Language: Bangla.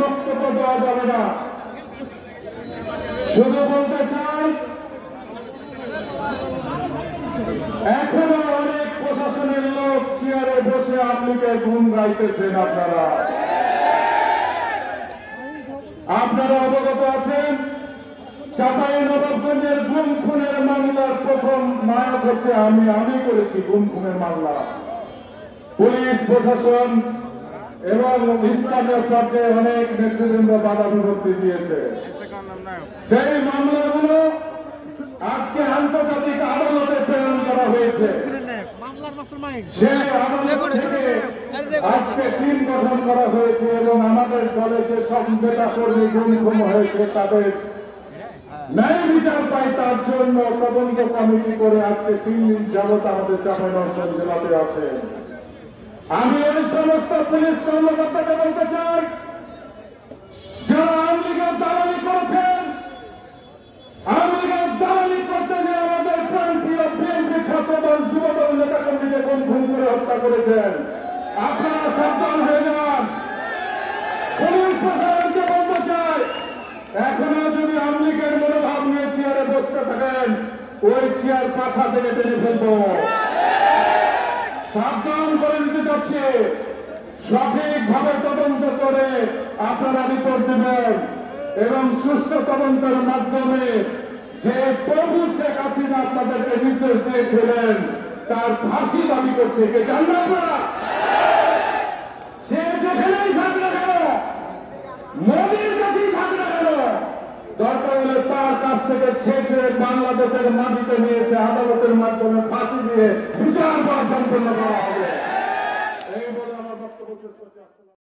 বক্তব্য দেওয়া যাবে না। শুধু বলতে চাই, এখনো অনেক প্রশাসনের লোক চেয়ারে বসে আপনিকে গুণ গাইতেছেন। আপনারা অবগত আছেন, চাঁপাইনবাবগঞ্জের গুম খুনের মামলার প্রথম নায়ক হচ্ছে আমি করেছি গুম খুনের মামলা। পুলিশ প্রশাসন এবং ইসলামের পর্যায়ে অনেক নেতৃবৃন্দ বাধা বিভক্তি দিয়েছে। সেই মামলাগুলো আজকে আন্তর্জাতিক আদালতে প্রেরণ করা হয়েছে। সেই আদালত থেকে আজকে টিম গঠন করা হয়েছে এবং আমাদের দলে যে সব নেতা কর্মী গুম হয়েছে তাদের ন্যায় বিচার পায় তার জন্য তদন্ত কমিটি করে আজকে 3 দিন যাবত আমাদের চাঁপাইনবাবগঞ্জ জেলাতে আছে। আমি ওই সমস্ত পুলিশ কর্মকর্তাকে বলতে চাই, যারা আওয়ামী লীগের দালালি করেছেন, আওয়ামী লীগের দালালি করতে যে আমাদের প্রাণপ্রিয় বিএনপি ছাত্রদল যুবদল নেতাকর্মীকে খুন করে হত্যা করেছেন, আপনারা সাবধান হয়ে যান। পুলিশ প্রশাসনকে বলতে চাই, এখনো যদি আওয়ামী লীগের মনোভাব নিয়ে চেয়ারে বসতে থাকেন, ওই চেয়ার পাছা থেকে টেনে ফেলব। সাবধান করে দিতে যাচ্ছে, সঠিকভাবে তদন্ত করে আপনারা রিপোর্ট দেবেন এবং সুষ্ঠু তদন্তের মাধ্যমে যে প্রভু শেখ হাসিনা আপনাদেরকে নির্দেশ দিয়েছিলেন তার ফাঁসি দাবি করছে। কে জানবেন না? সে যেখানেই থাকলে গেল, মোদীর কাছেই থাকলে গেল, দরকার হলে তার কাছ থেকে ছেঁচে বাংলাদেশের মাটিতে নিয়েছে আদালতের মাধ্যমে ফাঁসি দিয়ে বিচার সম্পন্ন করা হবে। এই বলে আমার বক্তব্য শেষ করছি।